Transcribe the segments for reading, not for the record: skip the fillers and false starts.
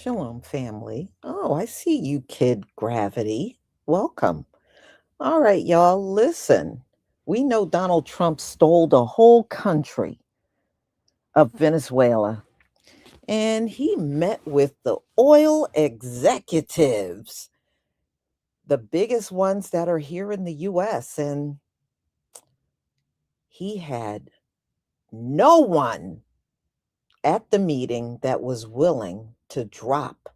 Shalom, family. Oh, I see you, Kid Gravity. Welcome. All right, y'all, listen. We know Donald Trump stole the whole country of Venezuela, and he met with the oil executives, the biggest ones that are here in the US, and he had no one at the meeting that was willing to drop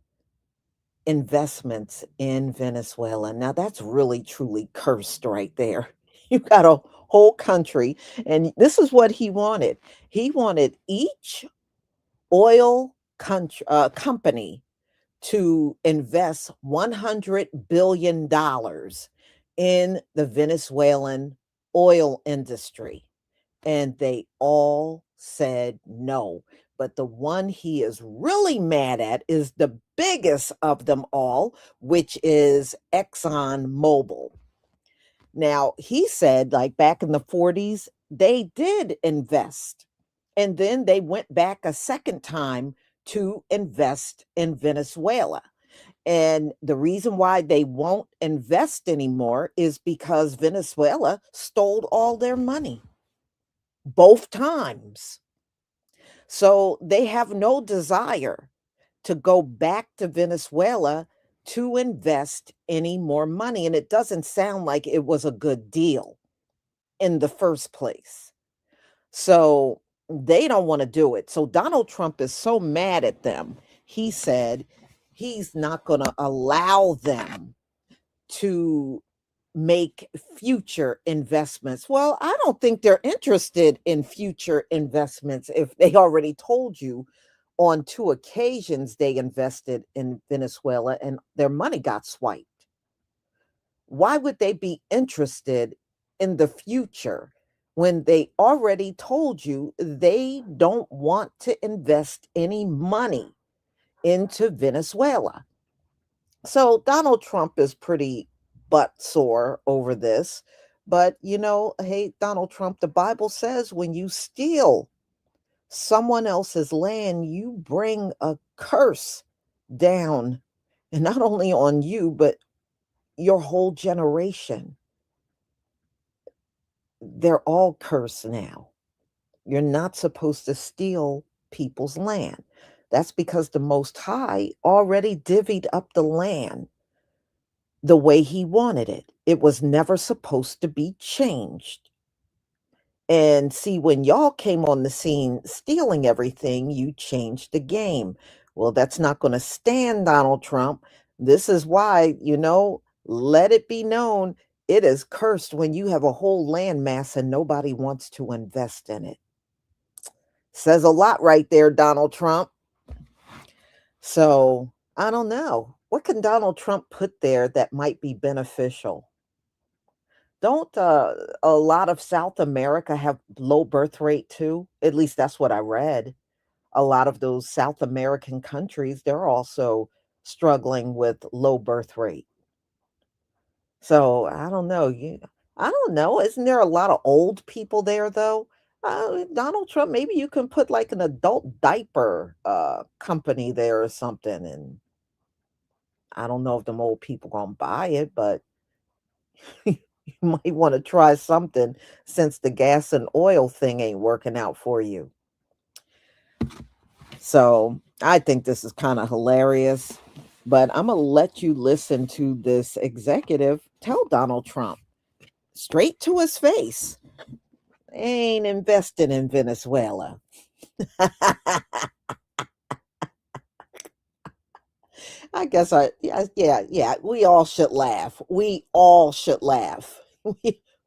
investments in Venezuela. Now that's really truly cursed right there. You got a whole country, and this is what he wanted. He wanted each company to invest $100 billion in the Venezuelan oil industry, and they all said no. But the one he is really mad at is the biggest of them all, which is ExxonMobil. Now, he said, like back in the 40s, they did invest. And then they went back a second time to invest in Venezuela. And the reason why they won't invest anymore is because Venezuela stole all their money both times. So they have no desire to go back to Venezuela to invest any more money. And it doesn't sound like it was a good deal in the first place. So they don't want to do it. So Donald Trump is so mad at them. He said he's not going to allow them to make future investments. Well, I don't think they're interested in future investments if they already told you on two occasions they invested in Venezuela and their money got swiped. Why would they be interested in the future when they already told you they don't want to invest any money into Venezuela? So Donald Trump is pretty butt sore over this. But, hey, Donald Trump, the Bible says when you steal someone else's land, you bring a curse down, and not only on you, but your whole generation. They're all cursed now. You're not supposed to steal people's land. That's because the Most High already divvied up the land the way he wanted it. It was never supposed to be changed. And see, when y'all came on the scene stealing everything, you changed the game. Well, that's not going to stand, Donald Trump. This is why, let it be known it is cursed when you have a whole landmass and nobody wants to invest in it. Says a lot right there, Donald Trump. So I don't know. What can Donald Trump put there that might be beneficial? Don't a lot of South America have low birth rate too? At least that's what I read. A lot of those South American countries, they're also struggling with low birth rate. So I don't know. I don't know. Isn't there a lot of old people there though? Donald Trump, maybe you can put like an adult diaper company there or something. And I don't know if them old people gonna buy it, but you might want to try something since the gas and oil thing ain't working out for you. So I think this is kind of hilarious, but I'm going to let you listen to this executive tell Donald Trump straight to his face, ain't investing in Venezuela. I guess yeah, we all should laugh. We all should laugh.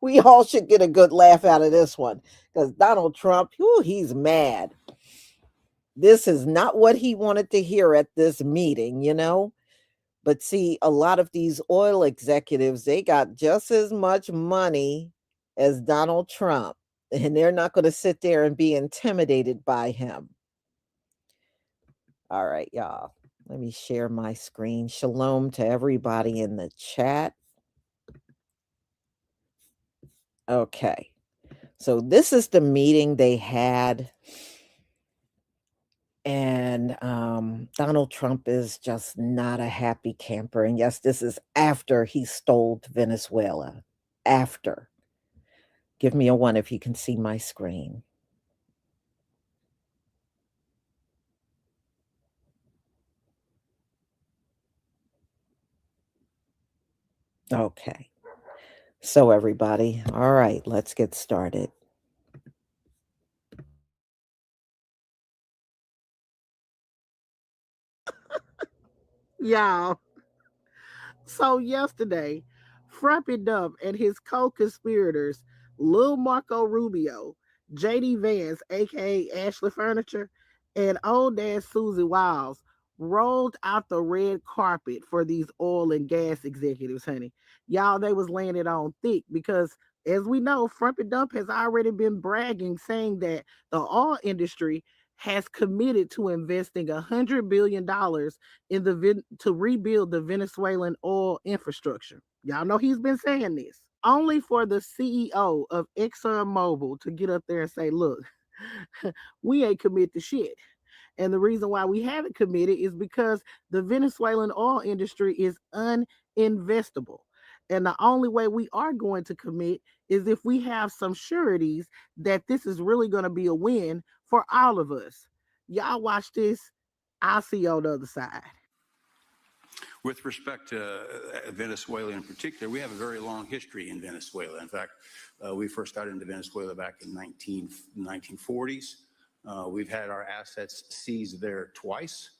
We all should get a good laugh out of this one because Donald Trump, whew, he's mad. This is not what he wanted to hear at this meeting. But see, a lot of these oil executives, they got just as much money as Donald Trump, and they're not going to sit there and be intimidated by him. All right, y'all. Let me share my screen. Shalom to everybody in the chat. Okay. So this is the meeting they had, And Donald Trump is just not a happy camper. And yes, this is after he stole Venezuela. After. Give me a one if you can see my screen. Okay. So, everybody, all right, let's get started. Y'all. So yesterday, Frappy Dump and his co-conspirators, Lil Marco Rubio, JD Vance, aka Ashley Furniture, and old ass Susie Wiles rolled out the red carpet for these oil and gas executives, honey. Y'all, they was laying it on thick because as we know, Frappy Dump has already been bragging, saying that the oil industry has committed to investing $100 billion in to rebuild the Venezuelan oil infrastructure. Y'all know he's been saying this. Only for the CEO of ExxonMobil to get up there and say, look, we ain't commit to shit. And the reason why we haven't committed is because the Venezuelan oil industry is uninvestable. And the only way we are going to commit is if we have some sureties that this is really going to be a win for all of us. Y'all watch this. I'll see you on the other side. With respect to Venezuela in particular, we have a very long history in Venezuela. In fact, we first got into Venezuela back in 1940s. We've had our assets seized there twice.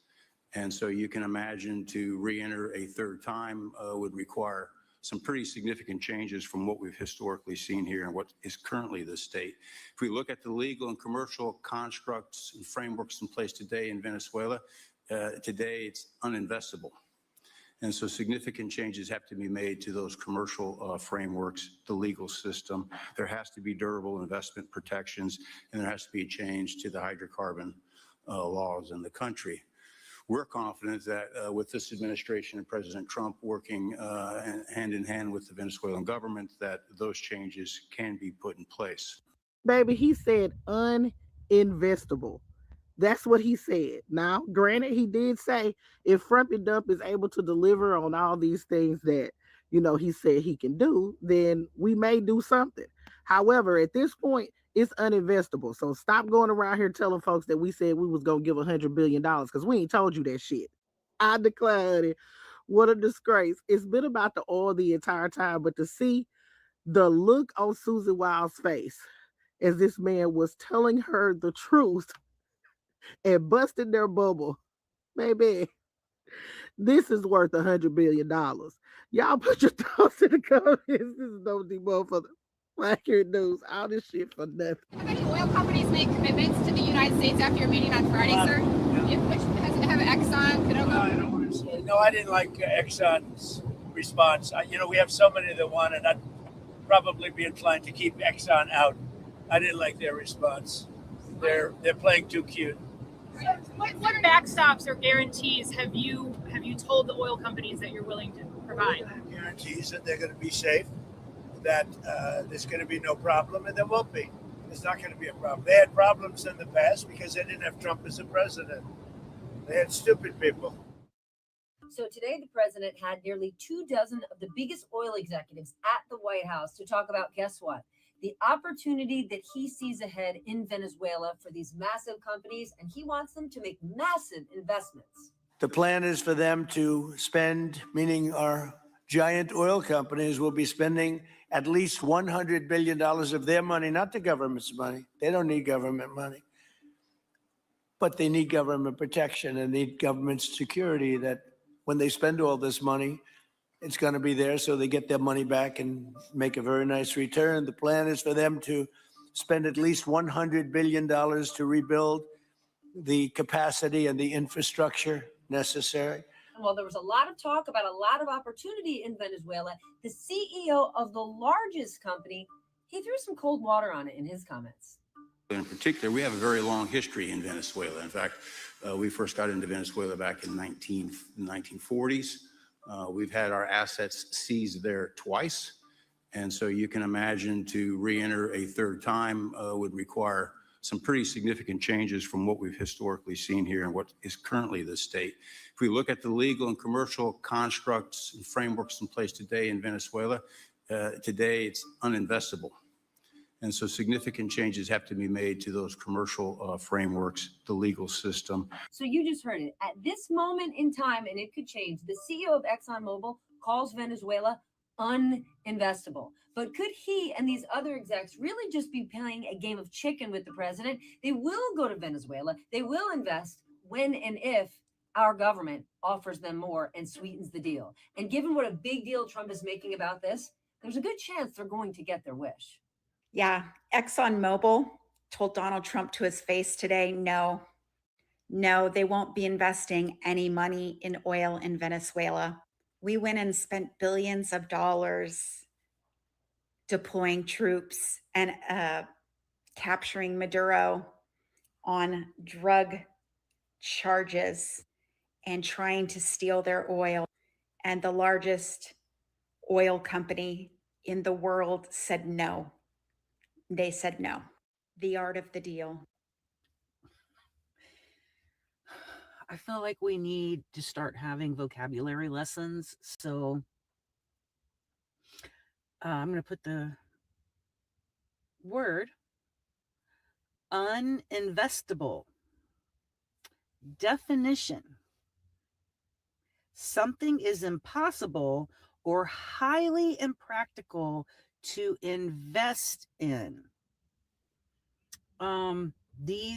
And so you can imagine to re-enter a third time would require some pretty significant changes from what we've historically seen here and what is currently the state. If we look at the legal and commercial constructs and frameworks in place today in Venezuela, today it's uninvestable. And so significant changes have to be made to those commercial frameworks, the legal system. There has to be durable investment protections, and there has to be a change to the hydrocarbon laws in the country. We're confident that with this administration and President Trump working hand in hand with the Venezuelan government, that those changes can be put in place. Baby, he said uninvestable. That's what he said. Now, granted, he did say if Frumpy Dump is able to deliver on all these things that, he said he can do, then we may do something. However, at this point, it's uninvestable. So stop going around here telling folks that we said we was going to give $100 billion because we ain't told you that shit. I declared it. What a disgrace. It's been about the oil the entire time, but to see the look on Susie Wild's face as this man was telling her the truth and busting their bubble, baby, this is worth $100 billion. Y'all put your thoughts in the comments. This is no demo for the accurate news. All this shit for nothing. Have any oil companies made commitments to the United States after your meeting on Friday, sir? Yeah. Which have Exxon, Cadogo? No, I didn't like Exxon's response. We have so many that want it. I'd probably be inclined to keep Exxon out. I didn't like their response. They're playing too cute. What backstops or guarantees have you told the oil companies that you're willing to provide? Guarantees that they're going to be safe, that there's going to be no problem, and there won't be. There's not going to be a problem. They had problems in the past because they didn't have Trump as a president. They had stupid people. So today, the president had nearly 24 of the biggest oil executives at the White House to talk about, guess what? The opportunity that he sees ahead in Venezuela for these massive companies, and he wants them to make massive investments. The plan is for them to spend, meaning our giant oil companies will be spending at least $100 billion of their money, not the government's money. They don't need government money. But they need government protection and need government security that when they spend all this money, it's going to be there so they get their money back and make a very nice return. The plan is for them to spend at least $100 billion to rebuild the capacity and the infrastructure necessary. Well, there was a lot of talk about a lot of opportunity in Venezuela. The CEO of the largest company, he threw some cold water on it in his comments. In particular, we have a very long history in Venezuela. In fact, we first got into Venezuela back in 1940s. We've had our assets seized there twice. And so you can imagine to re-enter a third time would require some pretty significant changes from what we've historically seen here and what is currently the state. If we look at the legal and commercial constructs and frameworks in place today in Venezuela, today it's uninvestable. And so significant changes have to be made to those commercial frameworks, the legal system. So you just heard it. At this moment in time, and it could change, the CEO of ExxonMobil calls Venezuela uninvestable. But could he and these other execs really just be playing a game of chicken with the president? They will go to Venezuela. They will invest when and if our government offers them more and sweetens the deal. And given what a big deal Trump is making about this, there's a good chance they're going to get their wish. Yeah, ExxonMobil told Donald Trump to his face today, no, they won't be investing any money in oil in Venezuela. We went and spent billions of dollars deploying troops and capturing Maduro on drug charges and trying to steal their oil. And the largest oil company in the world said no. They said no. The art of the deal. I feel like we need to start having vocabulary lessons. So I'm going to put the word uninvestable. Definition: something is impossible or highly impractical to invest in.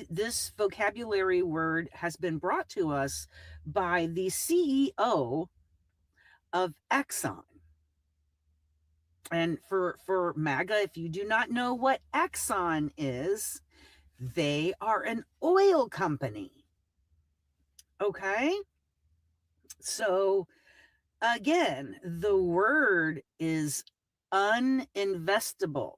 This vocabulary word has been brought to us by the CEO of Exxon. And for MAGA, if you do not know what Exxon is, they are an oil company. Okay? So again, the word is uninvestable.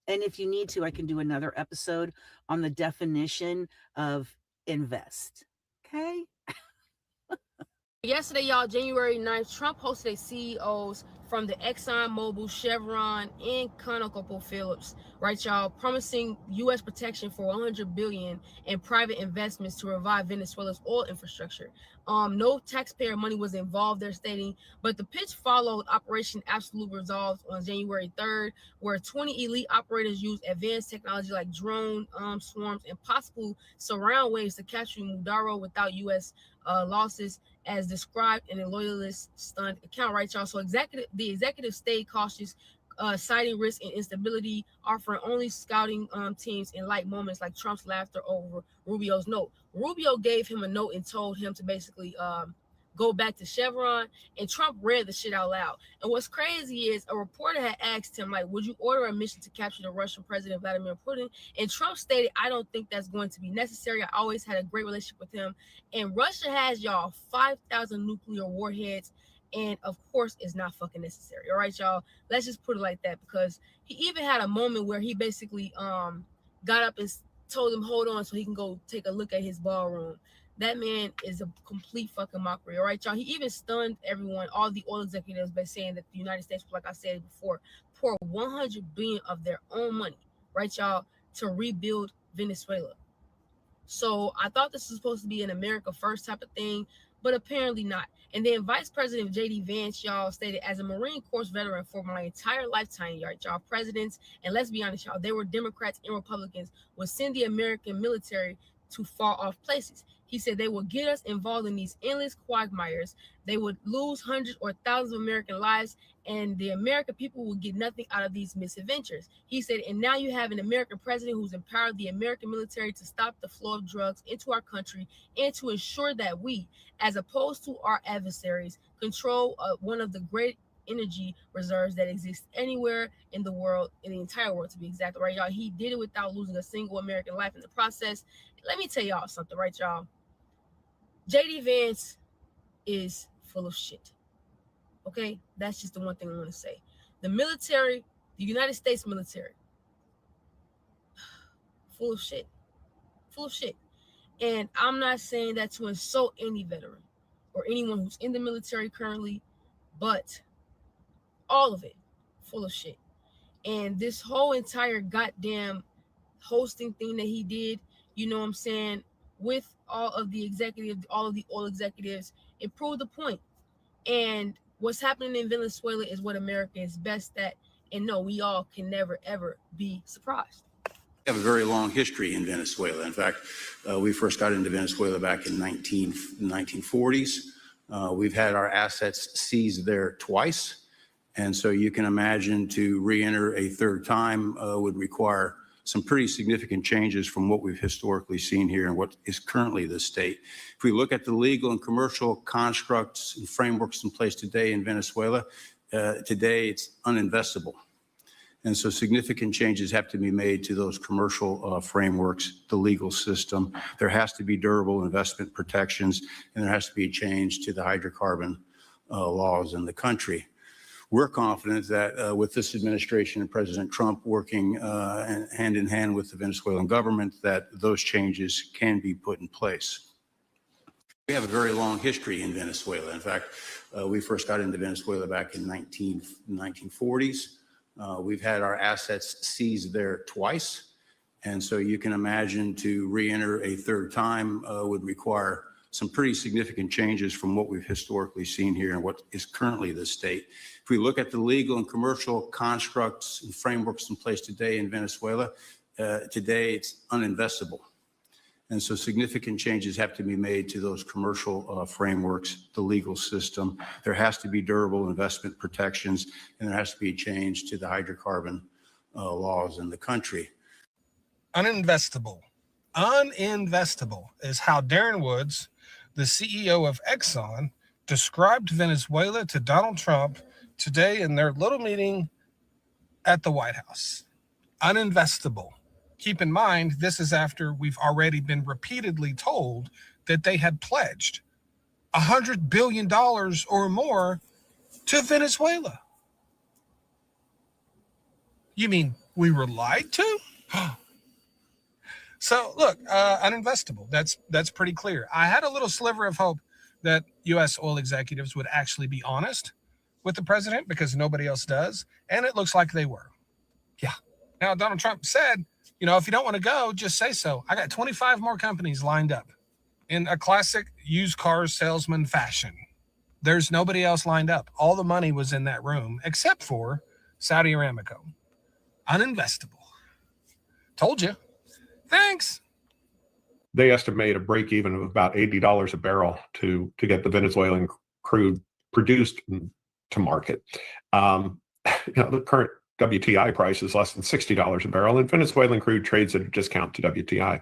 And if you need to, I can do another episode on the definition of invest. Okay? Yesterday, y'all, January 9th, Trump hosted CEOs from the ExxonMobil, Chevron, and ConocoPhillips, right, y'all, promising U.S. protection for $100 billion in private investments to revive Venezuela's oil infrastructure. No taxpayer money was involved, they're stating, but the pitch followed Operation Absolute Resolve on January 3rd, where 20 elite operators used advanced technology like drone swarms and possible surround waves to capture Maduro without U.S. losses, as described in a loyalist stunned account, right, y'all? So the executive stayed cautious, citing risk and instability, offering only scouting teams in light moments like Trump's laughter over Rubio's note. Rubio gave him a note and told him to basically go back to Chevron, and Trump read the shit out loud. And what's crazy is a reporter had asked him, like, would you order a mission to capture the Russian president, Vladimir Putin? And Trump stated, I don't think that's going to be necessary. I always had a great relationship with him. And Russia has, y'all, 5,000 nuclear warheads. And of course, it's not fucking necessary. All right, y'all. Let's just put it like that, because he even had a moment where he basically got up and told him, hold on, so he can go take a look at his ballroom. That man is a complete fucking mockery. All right, y'all. He even stunned everyone, all the oil executives, by saying that the United States, like I said before, pour $100 billion of their own money, right, y'all, to rebuild Venezuela. So I thought this was supposed to be an America first type of thing, but apparently not. And then Vice President J.D. Vance, y'all, stated, as a Marine Corps veteran for my entire lifetime, y'all, presidents, and let's be honest, y'all, they were Democrats and Republicans, would send the American military to far off places. He said they would get us involved in these endless quagmires. They would lose hundreds or thousands of American lives, and the American people would get nothing out of these misadventures. He said, and now you have an American president who's empowered the American military to stop the flow of drugs into our country and to ensure that we, as opposed to our adversaries, control one of the great energy reserves that exists anywhere in the world, in the entire world to be exact, right, y'all? He did it without losing a single American life in the process. Let me tell y'all something, right, y'all? J.D. Vance is full of shit. Okay? That's just the one thing I want to say. The military, the United States military, full of shit. Full of shit. And I'm not saying that to insult any veteran or anyone who's in the military currently, but all of it full of shit. And this whole entire goddamn hosting thing that he did, you know what I'm saying, with all of the oil executives, it proved the point. And what's happening in Venezuela is what America is best at. And no, we all can never, ever be surprised. We have a very long history in Venezuela. In fact, we first got into Venezuela back in 1940s. We've had our assets seized there twice. And so you can imagine to re-enter a third time would require some pretty significant changes from what we've historically seen here and what is currently the state. If we look at the legal and commercial constructs and frameworks in place today in Venezuela, today it's uninvestable. And so significant changes have to be made to those commercial frameworks, the legal system. There has to be durable investment protections, and there has to be a change to the hydrocarbon laws in the country. We're confident that with this administration and President Trump working hand in hand with the Venezuelan government, that those changes can be put in place. We have a very long history in Venezuela. In fact, we first got into Venezuela back in 1940s. We've had our assets seized there twice. And so you can imagine to re-enter a third time would require some pretty significant changes from what we've historically seen here and what is currently the state. If we look at the legal and commercial constructs and frameworks in place today in Venezuela, today it's uninvestable. And so significant changes have to be made to those commercial frameworks, the legal system. There has to be durable investment protections, and there has to be a change to the hydrocarbon laws in the country. Uninvestable is how Darren Woods, the CEO of Exxon, described Venezuela to Donald Trump today in their little meeting at the White House. Uninvestable. Keep in mind, this is after we've already been repeatedly told that they had pledged $100 billion or more to Venezuela. You mean we were lied to? So look, uninvestable. That's pretty clear. I had a little sliver of hope that U.S. oil executives would actually be honest with the president because nobody else does, and it looks like they were. Yeah. Now, Donald Trump said, if you don't want to go, just say so. I got 25 more companies lined up in a classic used car salesman fashion. There's nobody else lined up. All the money was in that room except for Saudi Aramco. Uninvestable. Told you. Thanks. They estimate a break even of about $80 a barrel to get the Venezuelan crude produced to market. The current WTI price is less than $60 a barrel, and Venezuelan crude trades at a discount to WTI.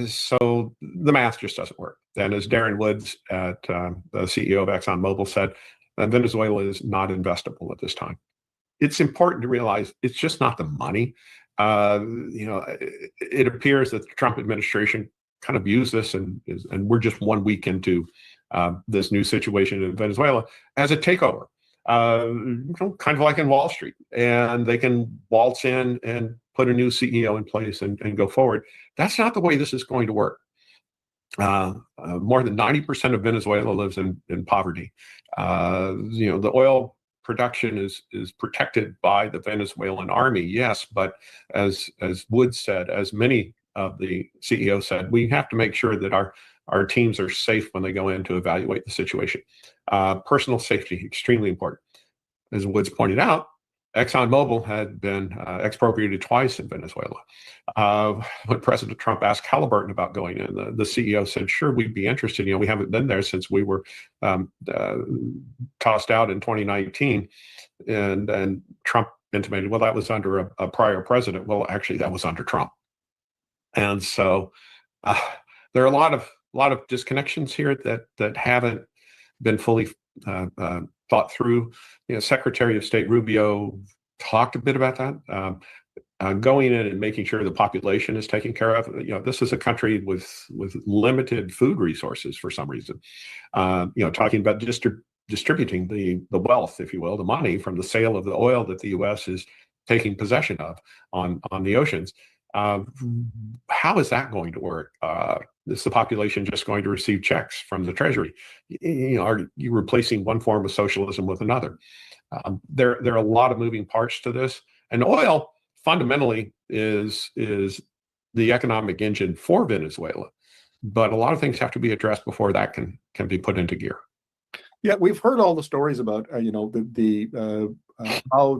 So the math just doesn't work. And as Darren Woods, the CEO of ExxonMobil, said, Venezuela is not investable at this time. It's important to realize it's just not the money. It appears that the Trump administration kind of views this, and we're just 1 week into this new situation in Venezuela as a takeover. Kind of like in Wall Street, and they can waltz in and put a new CEO in place and go forward. That's not the way this is going to work. More than 90% of Venezuela lives in poverty. The oil production is protected by the Venezuelan army, yes, but as Woods said, as many of the CEOs said, we have to make sure that our teams are safe when they go in to evaluate the situation. Personal safety, extremely important. As Woods pointed out, ExxonMobil had been expropriated twice in Venezuela. When President Trump asked Halliburton about going in, the CEO said, sure, we'd be interested. We haven't been there since we were tossed out in 2019. And Trump intimated, well, that was under a prior president. Well, actually, that was under Trump. And so there are a lot of disconnections here that haven't been fully thought through. Secretary of State Rubio talked a bit about that. Going in and making sure the population is taken care of. This is a country with limited food resources for some reason. Talking about distributing the wealth, if you will, the money from the sale of the oil that the U.S. is taking possession of on the oceans. How is that going to work? Is the population just going to receive checks from the Treasury? Are you replacing one form of socialism with another? There are a lot of moving parts to this. And oil fundamentally is the economic engine for Venezuela. But a lot of things have to be addressed before that can be put into gear. Yeah, we've heard all the stories about how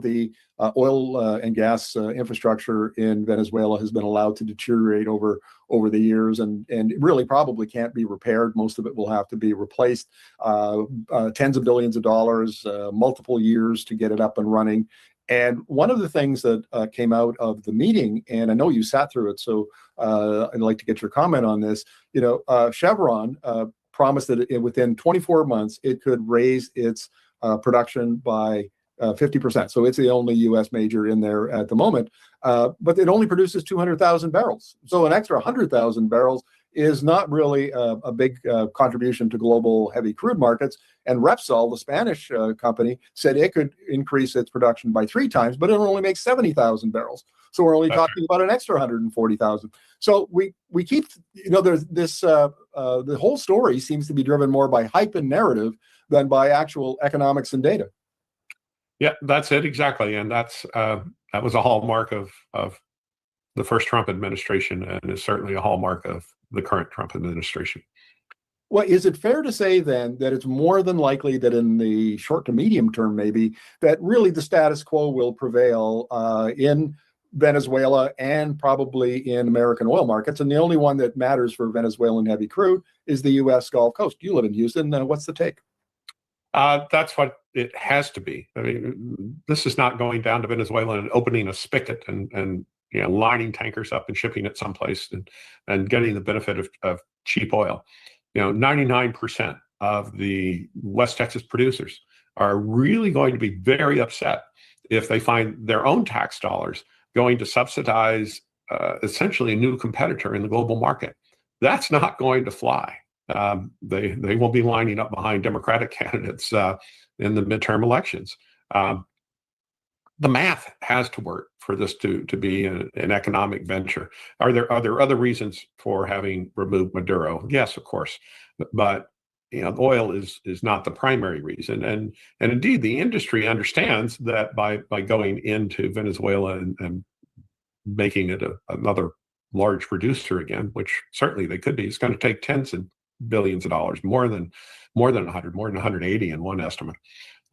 the oil and gas infrastructure in Venezuela has been allowed to deteriorate over the years, and really probably can't be repaired. Most of it will have to be replaced. Tens of billions of dollars, multiple years to get it up and running. And one of the things that came out of the meeting, and I know you sat through it, so I'd like to get your comment on this. Chevron promised that within 24 months, it could raise its production by 50%. So it's the only U.S. major in there at the moment. But it only produces 200,000 barrels. So an extra 100,000 barrels is not really a big contribution to global heavy crude markets. And Repsol, the Spanish company, said it could increase its production by 3 times, but it only makes 70,000 barrels. So we're only talking about an extra 140,000. So we keep, there's this, the whole story seems to be driven more by hype and narrative than by actual economics and data. Yeah, that's it exactly, and that was a hallmark of the first Trump administration, and is certainly a hallmark of the current Trump administration. Well, is it fair to say then that it's more than likely that in the short to medium term, maybe, that really the status quo will prevail in Venezuela and probably in American oil markets, and the only one that matters for Venezuelan heavy crude is the U.S. Gulf Coast? You live in Houston. What's the take? That's what it has to be. I mean, this is not going down to Venezuela and opening a spigot and lining tankers up and shipping it someplace and getting the benefit of cheap oil. 99% of the West Texas producers are really going to be very upset if they find their own tax dollars going to subsidize essentially a new competitor in the global market. That's not going to fly. They will be lining up behind Democratic candidates in the midterm elections. The math has to work for this to be an economic venture. Are there other reasons for having removed Maduro? Yes, of course, but oil is not the primary reason, and indeed the industry understands that by going into Venezuela and making it another large producer again, which certainly they could be, it's going to take tens of billions of dollars, more than 180 in one estimate,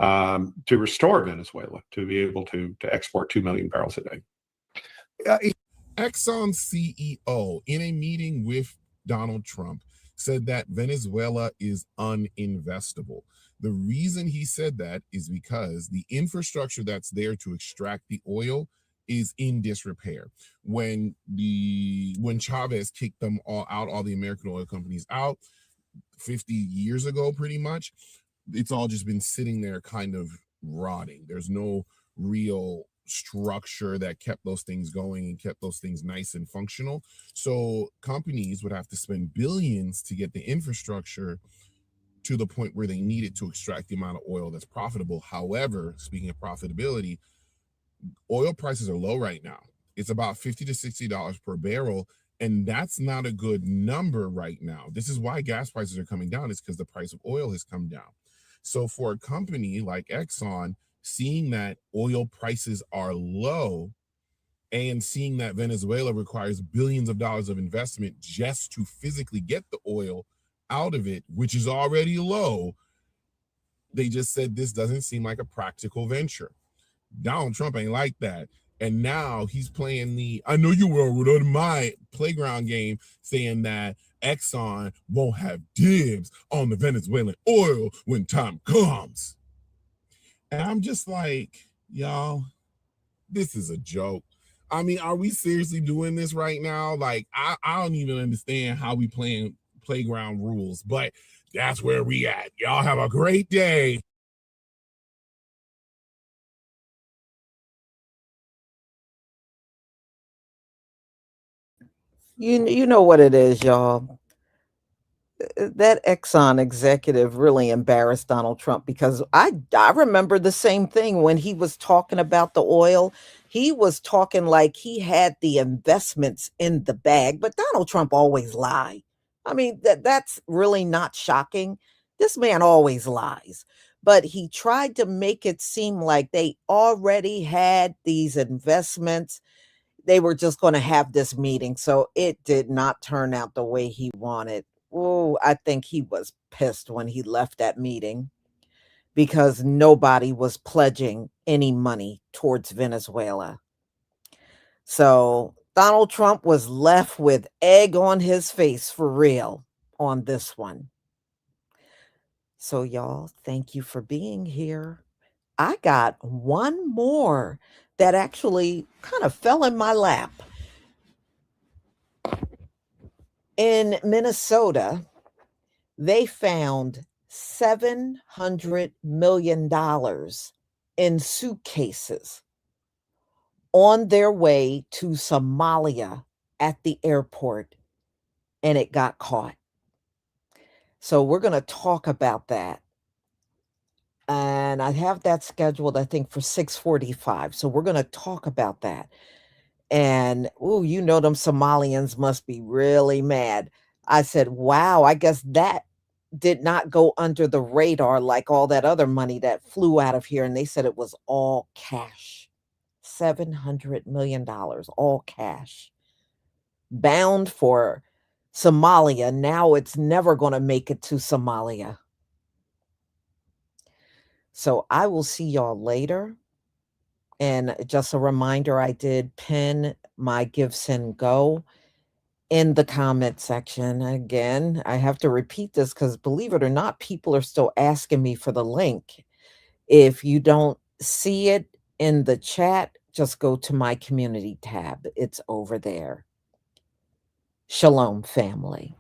to restore Venezuela to be able to export 2 million barrels a day. Exxon CEO, in a meeting with Donald Trump, said that Venezuela is uninvestable. The reason he said that is because the infrastructure that's there to extract the oil is in disrepair. When Chavez kicked them all the American oil companies out 50 years ago, pretty much, it's all just been sitting there kind of rotting. There's no real structure that kept those things going and kept those things nice and functional. So companies would have to spend billions to get the infrastructure to the point where they need it to extract the amount of oil that's profitable. However, speaking of profitability, oil prices are low right now. It's about $50 to $60 per barrel, and that's not a good number right now. This is why gas prices are coming down, is because the price of oil has come down. So for a company like Exxon, seeing that oil prices are low and seeing that Venezuela requires billions of dollars of investment just to physically get the oil out of it, which is already low, they just said this doesn't seem like a practical venture. Donald Trump ain't like that. And now he's playing I know you were on my playground game, saying that Exxon won't have dibs on the Venezuelan oil when time comes. And I'm just like, y'all, this is a joke. I mean, are we seriously doing this right now? Like, I don't even understand how we playing playground rules, but that's where we at. Y'all have a great day. You know what it is, y'all. That Exxon executive really embarrassed Donald Trump, because I remember the same thing when he was talking about the oil. He was talking like he had the investments in the bag, but Donald Trump always lies. I mean, that's really not shocking. This man always lies. But he tried to make it seem like they already had these investments. they were just going to have this meeting. So it did not turn out the way he wanted. Oh, I think he was pissed when he left that meeting because nobody was pledging any money towards Venezuela. So Donald Trump was left with egg on his face for real on this one. So, y'all, thank you for being here. I got one more that actually kind of fell in my lap. In Minnesota, they found $700 million in suitcases on their way to Somalia at the airport, and it got caught. So we're going to talk about that. And I have that scheduled, I think, for 6:45. So we're going to talk about that. And, oh, you know, them Somalians must be really mad. I said, wow, I guess that did not go under the radar like all that other money that flew out of here. And they said it was all cash. $700 million, all cash. Bound for Somalia. Now it's never going to make it to Somalia. So I will see y'all later. And just a reminder, I did pin my Give, Send, Go in the comment section. Again, I have to repeat this because believe it or not, people are still asking me for the link. If you don't see it in the chat, just go to my community tab. It's over there. Shalom, family.